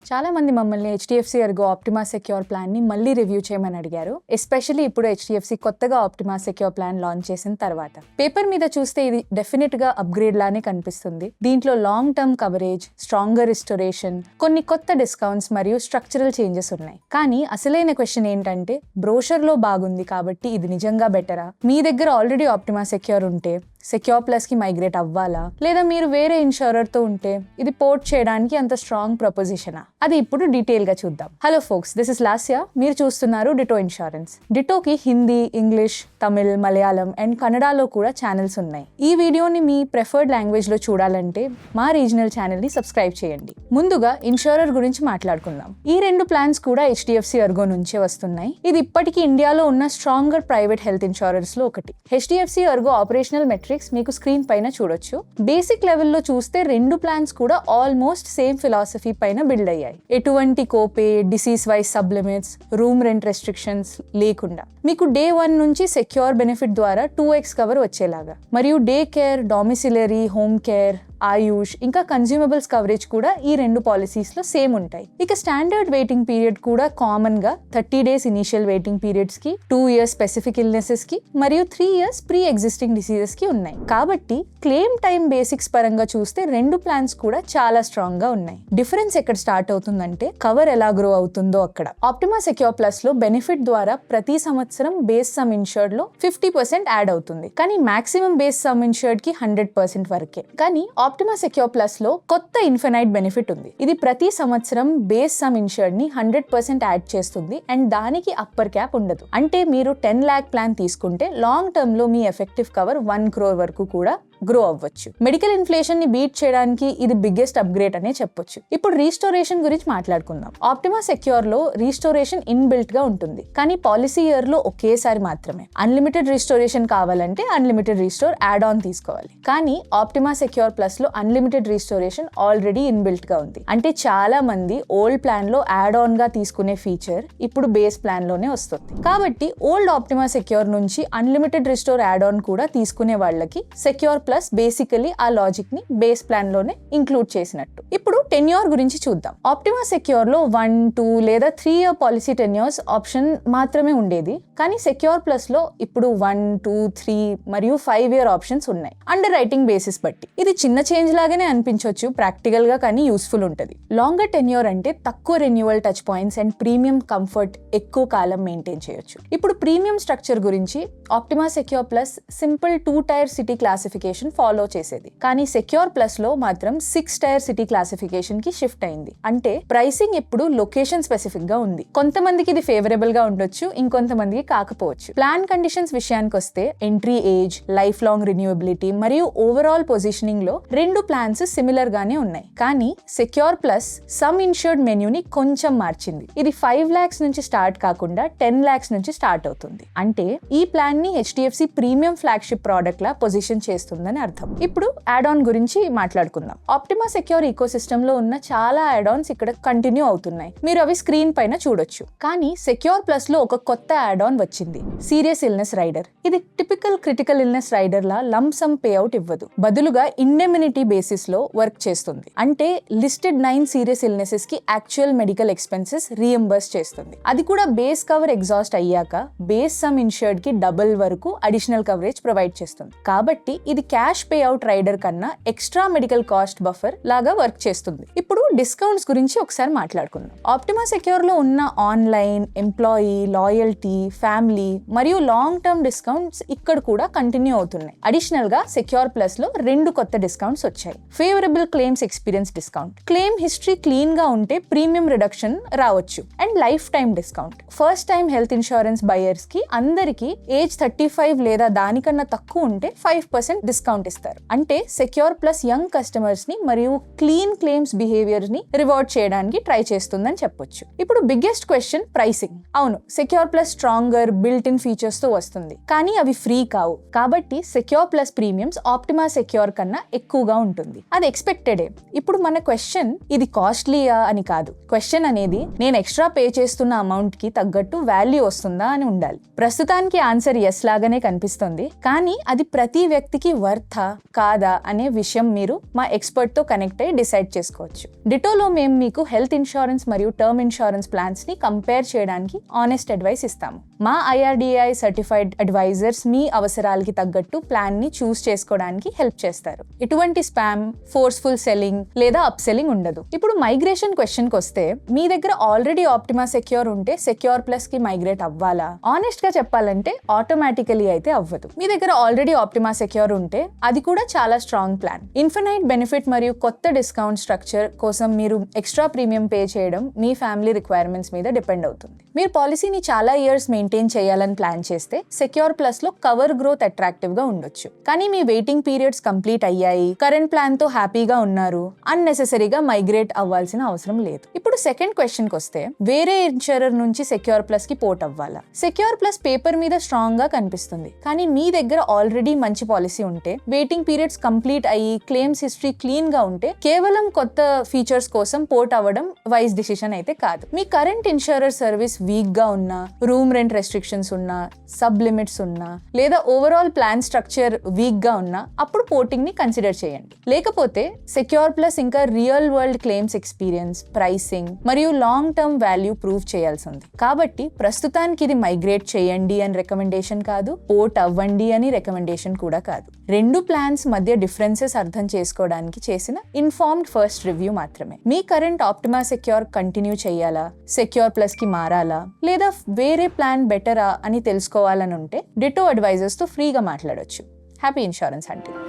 చాలా మంది మమ్మల్ని HDFC Ergo optima secure plan ని మళ్ళీ రివ్యూ చేయమని అడిగారు. ఎస్పెషల్లీ ఇప్పుడు హెచ్డిఎఫ్సి కొత్తగా ఆప్టిమా సెక్యూర్ ప్లాన్ లాంచ్ చేసిన తర్వాత. పేపర్ మీద చూస్తే ఇది డెఫినెట్ గా అప్గ్రేడ్ లానే కనిపిస్తుంది. దీంట్లో long term coverage, stronger restoration, కొన్ని కొత్త డిస్కౌంట్స్ మరియు స్ట్రక్చరల్ చేంజెస్ ఉన్నాయి. కానీ అసలైన క్వశ్చన్ ఏంటంటే, బ్రోషర్ లో బాగుంది కాబట్టి ఇది నిజంగా బెటరా? మీ దగ్గర ఆల్రెడీ ఆప్టిమా సెక్యూర్ ఉంటే సెక్యూర్ ప్లస్ కి మైగ్రేట్ అవ్వాలా, లేదా మీరు వేరే ఇన్సూరర్ తో ఉంటే ఇది పోర్ట్ చేయడానికి అంత స్ట్రాంగ్ ప్రపోజిషనా? అది ఇప్పుడు డీటెయిల్ గా చూద్దాం. Hello folks, this is Lasya. మీరు చూస్తున్నారు డిటో ఇన్సూరెన్స్. డిటోకి హిందీ, ఇంగ్లీష్, తమిళ్, మలయాళం అండ్ కన్నడలో కూడా ఛానల్స్ ఉన్నాయి. ఈ వీడియోని మీ ప్రిఫర్డ్ లాంగ్వేజ్ లో చూడాలంటే మా రీజనల్ ఛానల్ ని సబ్స్క్రైబ్ చేయండి. ముందుగా ఇన్సూరర్ గురించి మాట్లాడుకుందాం. ఈ రెండు ప్లాన్స్ కూడా హెచ్డిఎఫ్సి ఎర్గో నుంచే వస్తున్నాయి. ఇది ఇప్పటికీ ఇండియాలో ఉన్న స్ట్రాంగర్ ప్రైవేట్ హెల్త్ ఇన్సూరర్స్ లో ఒకటి. హెచ్డిఎఫ్సి ఎర్గో ఆపరేషనల్ మెట్రిక్స్ మీకు స్క్రీన్ పైన చూడొచ్చు. బేసిక్ లెవెల్లో చూస్తే రెండు ప్లాన్స్ కూడా ఆల్మోస్ట్ సేమ్ ఫిలాసఫీ పైన బిల్డ్ అయ్యాయి. ఎటువంటి copay, disease wise sublimits, room rent restrictions లేకుండా మీకు డే 1 నుంచి సెక్యూర్ బెనిఫిట్ ద్వారా 2x కవర్ వచ్చేలాగా, మరియు డే కేర్, డామిసిలరీ, హోమ్ కేర్, ఆయుష్ ఇంకా కన్స్యూమబుల్స్ కవరేజ్ కూడా ఈ రెండు పాలసీస్ లో సేమ్ ఉంటాయి. ఇక స్టాండర్డ్ వెయిటింగ్ పీరియడ్ కూడా కామన్ గా 30 days ఇనిషియల్ వెయిటింగ్ పీరియడ్స్ కి, 2 years స్పెసిఫిక్ ఇల్నెసెస్ కి మరియు 3 years ప్రీ ఎగ్జిస్టింగ్ డిసీజెస్ కి ఉన్నాయి. కాబట్టి క్లెయిమ్ టైం బేసిక్స్ పరంగా చూస్తే రెండు ప్లాన్స్ కూడా చాలా స్ట్రాంగ్ గా ఉన్నాయి. డిఫరెన్స్ ఎక్కడ స్టార్ట్ అవుతుందంటే కవర్ ఎలా గ్రో అవుతుందో అక్కడ. ఆప్టిమా సెక్యూర్ ప్లస్ లో బెనిఫిట్ ద్వారా ప్రతి సంవత్సరం బేస్ సమ్ ఇన్షర్డ్ లో 50% యాడ్ అవుతుంది. కానీ మాక్సిమం బేస్ సమ్ ఇన్షర్డ్ కి 100% వరకే. కానీ ఆప్టిమా సెక్యూర్ ప్లస్ లో కొత్త ఇన్ఫినైట్ బెనిఫిట్ ఉంది. ఇది ప్రతి సంవత్సరం బేస్ సమ్ ఇన్షర్డ్ ని 100% యాడ్ చేస్తుంది అండ్ దానికి అప్పర్ క్యాప్ ఉండదు. అంటే మీరు 10 lakh ప్లాన్ తీసుకుంటే లాంగ్ టర్మ్ లో మీ ఎఫెక్టివ్ కవర్ 1 crore వరకు కూడా గ్రో అవ్వచ్చు. మెడికల్ ఇన్ఫ్లేషన్ ని బీట్ చేయడానికి ఇది బిగ్గెస్ట్ అప్గ్రేడ్ అనే చెప్పొచ్చు. ఇప్పుడు రీస్టోరేషన్ గురించి మాట్లాడుకుందాం. ఆప్టిమా సెక్యూర్ లో రీస్టోరేషన్ ఇన్బిల్ట్ గా ఉంటుంది, కానీ పాలసీ ఇయర్ లో ఒకేసారి మాత్రమే. అన్లిమిటెడ్ రీస్టోరేషన్ కావాలంటే అన్లిమిటెడ్ రీస్టోర్ యాడ్ ఆన్ తీసుకోవాలి. కానీ ఆప్టిమా సెక్యూర్ ప్లస్ లో అన్లిమిటెడ్ రీస్టోరేషన్ ఆల్రెడీ ఇన్బిల్ట్ గా ఉంది. అంటే చాలా మంది ఓల్డ్ ప్లాన్ లో యాడ్ ఆన్ గా తీసుకునే ఫీచర్ ఇప్పుడు బేస్ ప్లాన్ లోనే వస్తుంది. కాబట్టి ఓల్డ్ ఆప్టిమా సెక్యూర్ నుంచి అన్లిమిటెడ్ రీస్టోర్ యాడ్ ఆన్ కూడా తీసుకునే వాళ్ళకి సెక్యూర్ ప్లస్ బేసికలీ ఆ లాజిక్ ని బేస్ ప్లాన్ లోనే ఇంక్లూడ్ చేసినట్టు. ఇప్పుడు టెన్యూర్ గురించి చూద్దాం. ఆప్టిమా సెక్యూర్ లో 1, 2 లేదా 3 year పాలసీ టెన్యూర్స్ ఆప్షన్ మాత్రమే ఉండేది. కానీ సెక్యూర్ ప్లస్ లో ఇప్పుడు 1, 2, 3 మరియు 5 year ఆప్షన్స్ ఉన్నాయి, అండర్ రైటింగ్ బేసిస్ బట్టి. ఇది చిన్న చేంజ్ లాగానే అనిపించవచ్చు ప్రాక్టికల్ గా, కానీ యూస్ఫుల్ ఉంటుంది. లాంగర్ టెన్యూర్ అంటే తక్కువ renewal touch points and premium comfort ఎక్కువ కాలం మెయింటైన్ చేయొచ్చు. ఇప్పుడు ప్రీమియం స్ట్రక్చర్ గురించి optima secure plus simple 2-tier city classification follow చేసేది. కానీ సెక్యూర్ ప్లస్ లో మాత్రం 6-tier సిటీ క్లాసిఫికేషన్ కి షిఫ్ట్ అయింది. అంటే ప్రైసింగ్ ఇప్పుడు లొకేషన్ స్పెసిఫిక్ గా ఉంది. కొంతమందికి ఇది ఫేవరబుల్ గా ఉండొచ్చు, ఇంకొంతమందికి కాకపోవచ్చు. ప్లాన్ కండిషన్స్ విషయానికి వస్తే ఎంట్రీ ఏజ్, లైఫ్ లాంగ్ రిన్యూవబిలిటీ మరియు ఓవరాల్ పొజిషనింగ్ లో రెండు ప్లాన్స్ సిమిలర్ గానే ఉన్నాయి. కానీ సెక్యూర్ ప్లస్ సమ్ ఇన్షర్డ్ మెన్యూని కొంచెం మార్చింది. ఇది 5 lakhs నుంచి స్టార్ట్ కాకుండా 10 lakhs నుంచి స్టార్ట్ అవుతుంది. అంటే ఈ ప్లాన్ ని హెచ్డిఎఫ్సి ప్రీమియం ఫ్లాగ్షిప్ ప్రోడక్ట్ లా పొజిషన్ చేస్తుందని అర్థం. ఇప్పుడు యాడ్ ఆన్ గురించి మాట్లాడుకుందాం. ఆప్టిమా సెక్యూర్ ఈకో సిస్టమ్ లో ఉన్న చాలా యాడ్ ఆన్స్ ఇక్కడ కంటిన్యూ అవుతున్నాయి. మీరు అవి స్క్రీన్ పైన చూడొచ్చు. కానీ సెక్యూర్ ప్లస్ లో ఒక కొత్త యాడ్ ఆన్ వచ్చింది, సీరియస్ ఇల్నెస్ రైడర్. ఇది టిపికల్ క్రిటికల్ ఇల్నెస్ రైడర్ లా లంప్ సమ్ పే అవుట్ ఇవ్వదు, బదులుగా ఇండెమినిటీ బేసిస్ లో వర్క్ చేస్తుంది. అంటే లిస్టెడ్ 9 సీరియస్ ఇల్నెసెస్ కి యాక్చువల్ మెడికల్ ఎక్స్పెన్సెస్ రీఎంబర్స్ చేస్తుంది. అది కూడా బేస్ కవర్ ఎగ్జాస్ట్ అయ్యాక బేస్ సమ్ ఇన్షర్డ్ కి డబుల్ వరకు అడిషనల్ కవరేజ్ ప్రొవైడ్ చేస్తుంది. కాబట్టి ఇది క్యాష్ పే అవుట్ రైడర్ కన్నా ఎక్స్ట్రా మెడికల్ కాస్ట్ బఫర్ లాగా వర్క్ చేస్తుంది. ఇప్పుడు డిస్కౌంట్స్ గురించి ఒకసారి మాట్లాడుకుందాం. ఆప్టిమా సెక్యూర్ లో ఉన్న ఆన్లైన్, ఎంప్లాయీ, లాయల్టీ, ఫ్యామిలీ మరియు లాంగ్ టర్మ్ డిస్కౌంట్స్ ఇక్కడ కూడా కంటిన్యూ అవుతున్నాయి. అడిషనల్ గా సెక్యూర్ ప్లస్ లో 2 కొత్త డిస్కౌంట్స్ వచ్చాయి. Favourable claims experience discount, claim history clean గా ఉంటే ప్రీమియం రిడక్షన్ రావచ్చు, and life time discount. First time health insurance buyers కి అందరికి ఏజ్ 35 లేదా దానికన్నా తక్కువ ఉంటే 5% డిస్కౌంట్ ఇస్తారు. అంటే సెక్యూర్ ప్లస్ యంగ్ కస్టమర్స్ ని మరియు క్లీన్ క్లెయిమ్స్ బిహేవియర్ ని రివార్డ్ చేయడానికి ట్రై చేస్తుందని చెప్పొచ్చు. ఇప్పుడు బిగ్గెస్ట్ క్వశ్చన్ ప్రైసింగ్. అవును, secure plus stronger built in features తో వస్తుంది, కానీ అవి ఫ్రీ కావు. కాబట్టి secure plus premiums optima secure కన్నా ఎక్కువగా ఉంటుంది. అది ఎక్స్పెక్టెడే. ఇప్పుడు మన క్వశ్చన్ ఇది కాస్ట్లీయా అని కాదు. క్వశ్చన్ అనేది నేను ఎక్స్ట్రా పే చేస్తున్న అమౌంట్ కి తగ్గట్టు వాల్యూ వస్తుందా అని ఉండాలి. ప్రస్తుతానికి ఆన్సర్ ఎస్ లాగానే కనిపిస్తుంది, కానీ అది ప్రతి వ్యక్తికి వర్తా కాదా అనే విషయం మీరు మా ఎక్స్పర్ట్తో కనెక్ట్ అయ్యి డిసైడ్ చేసుకోవచ్చు. డిటోలో మేము మీకు హెల్త్ ఇన్సూరెన్స్ మరియు టర్మ్ ఇన్సూరెన్స్ ప్లాన్స్ని కంపేర్ చేయడానికి ఆనెస్ట్ అడ్వైస్ ఇస్తాము. మా IRDAI సర్టిఫైడ్ అడ్వైజర్స్ మీ అవసరాలకి తగ్గట్టు ప్లాన్ని చూస్ చేసుకోవడానికి హెల్ప్ చేస్తారు. ఎటువంటి స్పామ్, ఫోర్స్ఫుల్ సెల్లింగ్ లేదా అప్ సెల్లింగ్ ఉండదు. ఇప్పుడు మైగ్రేషన్ క్వశ్చన్కి వస్తే, మీ దగ్గర ఆల్రెడీ ఆప్టిమా సెక్యూర్ ఉంటే సెక్యూర్ ప్లస్ కి మైగ్రేట్ అవ్వాలా? ఆనెస్ట్ గా చెప్పాలంటే ఆటోమేటికలీ అయితే అవ్వదు. మీ దగ్గర ఆల్రెడీ ఆప్టిమా సెక్యూర్ ఉంటే అది కూడా చాలా స్ట్రాంగ్ ప్లాన్. ఇన్ఫినైట్ బెనిఫిట్ మరియు కొత్త డిస్కౌంట్ స్ట్రక్చర్ కోసం మీరు ఎక్స్ట్రా ప్రీమియం పే చేయడం మీ ఫ్యామిలీ రిక్వైర్మెంట్స్ మీద డిపెండ్ అవుతుంది. మీరు పాలసీని చాలా ఇయర్స్ మెయింటైన్ చేయాలని ప్లాన్ చేస్తే సెక్యూర్ ప్లస్ లో కవర్ గ్రోత్ అట్రాక్టివ్ గా ఉండొచ్చు. కానీ మీ వెయిటింగ్ పీరియడ్స్ కంప్లీట్ అయ్యాయి, కరెంట్ ప్లాన్ తో హ్యాపీగా ఉన్నారు, అన్నెసెసరీగా మైగ్రేట్ అవ్వాల్సిన అవసరం లేదు. ఇప్పుడు సెకండ్ క్వశ్చన్ కి వస్తే, వేరే ఇన్సూరర్ నుంచి సెక్యూర్ ప్లస్ కి పోర్ట్ అవ్వాలా? సెక్యూర్ ప్లస్ పేపర్ మీద స్ట్రాంగ్ గా కనిపిస్తుంది, కానీ మీ దగ్గర ఆల్రెడీ మంచి పాలసీ ఉంటే, వెయిటింగ్ పీరియడ్స్ కంప్లీట్ అయ్యి క్లెయిమ్స్ హిస్టరీ క్లీన్ గా ఉంటే, కేవలం కొత్త ఫీచర్స్ కోసం పోర్ట్ అవ్వడం వైజ్ డిసిషన్ అయితే కాదు. మీ కరెంట్ ఇన్సూరర్ సర్వీస్ వీక్ గా ఉన్నా, రూమ్ రెంట్ రెస్ట్రిక్షన్స్ ఉన్నా, సబ్ లిమిట్స్ ఉన్నా, లేదా ఓవరాల్ ప్లాన్ స్ట్రక్చర్ వీక్ గా ఉన్నా, అప్పుడు పోర్టింగ్ ని కన్సిడర్ చేయండి. లేకపోతే సెక్యూర్ ప్లస్ ఇంకా real world claims experience, pricing మరియు లాంగ్ టర్మ్ వాల్యూ ప్రూవ్ చేయాల్సి ఉంది. కాబట్టి ప్రస్తుతానికి ఇది మైగ్రేట్ చేయండి అని రికమెండేషన్ కాదు, పోర్ట్ అవ్వండి అని రికమెండేషన్ కూడా కాదు. రెండు ప్లాన్స్ మధ్య డిఫరెన్సెస్ అర్థం చేసుకోవడానికి చేసిన ఇన్ఫార్మ్డ్ ఫస్ట్ రివ్యూ మాత్రమే. మీ కరెంట్ ఆప్టిమా సెక్యూర్ కంటిన్యూ చేయాలా, సెక్యూర్ ప్లస్ కి మారాలా, లేదా వేరే ప్లాన్ బెటరా అని తెలుసుకోవాలని ఉంటే డిటో అడ్వైజర్స్ తో ఫ్రీగా మాట్లాడొచ్చు. Happy insurance hunting.